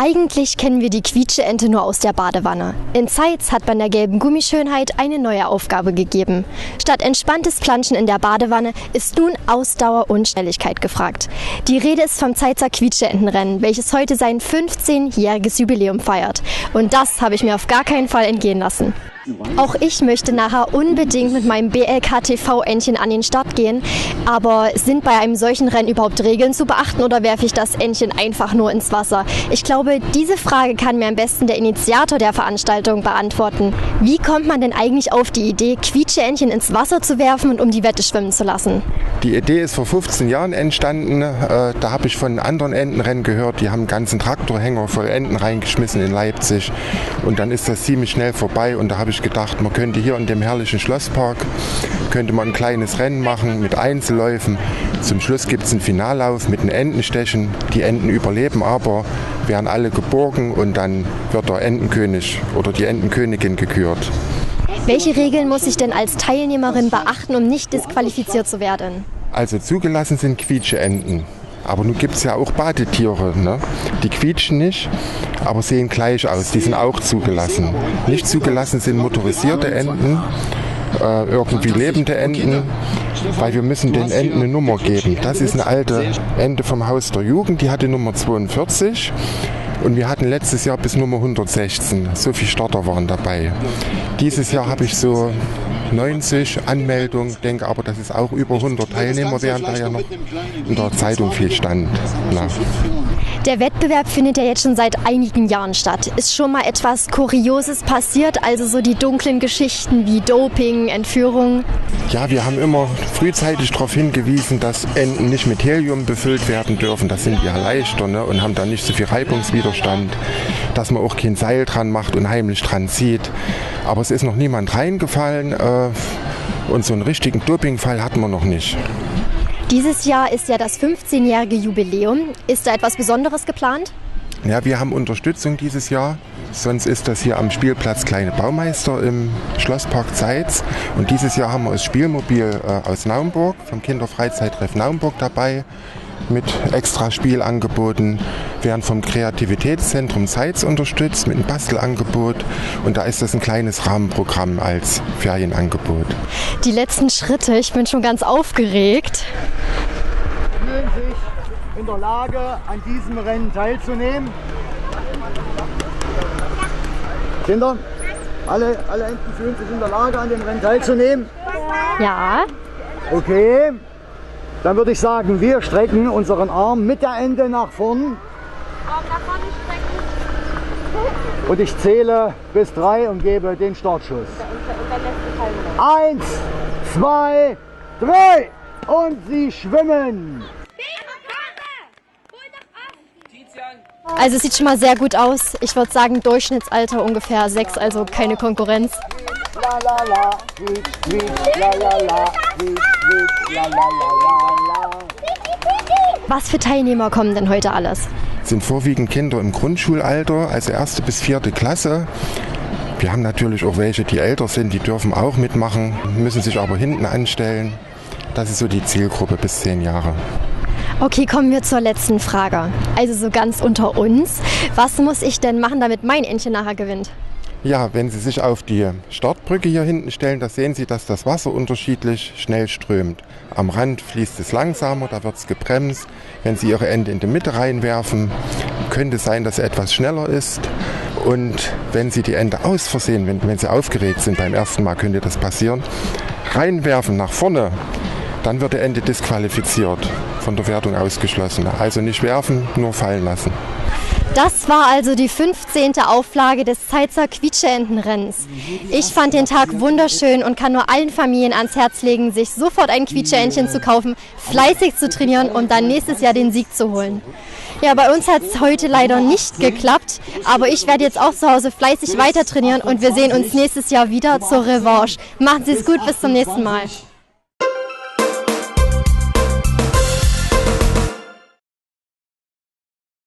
Eigentlich kennen wir die Quietscheente nur aus der Badewanne. In Zeitz hat man der gelben Gummischönheit eine neue Aufgabe gegeben. Statt entspanntes Planschen in der Badewanne ist nun Ausdauer und Schnelligkeit gefragt. Die Rede ist vom Zeitzer Quietscheentenrennen, welches heute sein 15-jähriges Jubiläum feiert. Und das habe ich mir auf gar keinen Fall entgehen lassen. Auch ich möchte nachher unbedingt mit meinem BLK-TV-Entchen an den Start gehen. Aber sind bei einem solchen Rennen überhaupt Regeln zu beachten oder werfe ich das Entchen einfach nur ins Wasser? Ich glaube, diese Frage kann mir am besten der Initiator der Veranstaltung beantworten. Wie kommt man denn eigentlich auf die Idee, Quietscheentchen ins Wasser zu werfen und um die Wette schwimmen zu lassen? Die Idee ist vor 15 Jahren entstanden. Da habe ich von anderen Entenrennen gehört, die haben einen ganzen Traktorhänger voll Enten reingeschmissen in Leipzig. Und dann ist das ziemlich schnell vorbei und da habe ich gedacht, man könnte hier in dem herrlichen Schlosspark könnte man ein kleines Rennen machen mit Einzelläufen. Zum Schluss gibt es einen Finallauf mit den Entenstechen. Die Enten überleben aber, werden alle geborgen und dann wird der Entenkönig oder die Entenkönigin gekürt. Welche Regeln muss ich denn als Teilnehmerin beachten, um nicht disqualifiziert zu werden? Also zugelassen sind Quietscheenten. Aber nun gibt es ja auch Badetiere, ne? Die quietschen nicht, aber sehen gleich aus. Die sind auch zugelassen. Nicht zugelassen sind motorisierte Enten, irgendwie lebende Enten, weil wir müssen den Enten eine Nummer geben. Das ist eine alte Ente vom Haus der Jugend, die hatte Nummer 42. Und wir hatten letztes Jahr bis Nummer 116. So viele Starter waren dabei. Dieses Jahr habe ich so 90 Anmeldungen, denke aber, dass es auch über 100 Teilnehmer wären, da ja noch in der Zeitung viel stand. Na. Der Wettbewerb findet ja jetzt schon seit einigen Jahren statt. Ist schon mal etwas Kurioses passiert, also so die dunklen Geschichten wie Doping, Entführung? Ja, wir haben immer frühzeitig darauf hingewiesen, dass Enten nicht mit Helium befüllt werden dürfen. Das sind ja leichter, ne, und haben da nicht so viel Reibungswiderstand, dass man auch kein Seil dran macht und heimlich dran zieht. Aber es ist noch niemand reingefallen und so einen richtigen Dopingfall hatten wir noch nicht. Dieses Jahr ist ja das 15-jährige Jubiläum. Ist da etwas Besonderes geplant? Ja, wir haben Unterstützung dieses Jahr. Sonst ist das hier am Spielplatz Kleine Baumeister im Schlosspark Zeitz. Und dieses Jahr haben wir das Spielmobil aus Naumburg, vom Kinderfreizeittreff Naumburg dabei, mit extra Spielangeboten. Wir werden vom Kreativitätszentrum Zeitz unterstützt mit einem Bastelangebot. Und da ist das ein kleines Rahmenprogramm als Ferienangebot. Die letzten Schritte, ich bin schon ganz aufgeregt. Fühlen sich in der Lage, an diesem Rennen teilzunehmen? Kinder, alle Enten fühlen sich in der Lage, an dem Rennen teilzunehmen? Ja. Okay. Dann würde ich sagen, wir strecken unseren Arm mit der Ente nach vorn. Arm nach vorne strecken. Und ich zähle bis 3 und gebe den Startschuss. 1, 2, 3 und sie schwimmen. Also es sieht schon mal sehr gut aus. Ich würde sagen Durchschnittsalter ungefähr 6, also keine Konkurrenz. La la la, quietsch, quietsch, la la la, quietsch, quietsch, la la la la. Was für Teilnehmer kommen denn heute alles? Es sind vorwiegend Kinder im Grundschulalter, also 1. bis 4. Klasse. Wir haben natürlich auch welche, die älter sind, die dürfen auch mitmachen, müssen sich aber hinten anstellen. Das ist so die Zielgruppe bis 10 Jahre. Okay, kommen wir zur letzten Frage. Also so ganz unter uns. Was muss ich denn machen, damit mein Entchen nachher gewinnt? Ja, wenn Sie sich auf die Startbrücke hier hinten stellen, da sehen Sie, dass das Wasser unterschiedlich schnell strömt. Am Rand fließt es langsamer, da wird es gebremst. Wenn Sie Ihre Ente in die Mitte reinwerfen, könnte es sein, dass es etwas schneller ist. Und wenn Sie die Ente aus Versehen, wenn Sie aufgeregt sind beim ersten Mal, könnte das passieren, reinwerfen nach vorne, dann wird die Ente disqualifiziert, von der Wertung ausgeschlossen. Also nicht werfen, nur fallen lassen. Das war also die 15. Auflage des Zeitzer Quietscheentenrennens. Ich fand den Tag wunderschön und kann nur allen Familien ans Herz legen, sich sofort ein Quietscheentchen zu kaufen, fleißig zu trainieren und dann nächstes Jahr den Sieg zu holen. Ja, bei uns hat es heute leider nicht geklappt, aber ich werde jetzt auch zu Hause fleißig weiter trainieren und wir sehen uns nächstes Jahr wieder zur Revanche. Machen Sie es gut, bis zum nächsten Mal.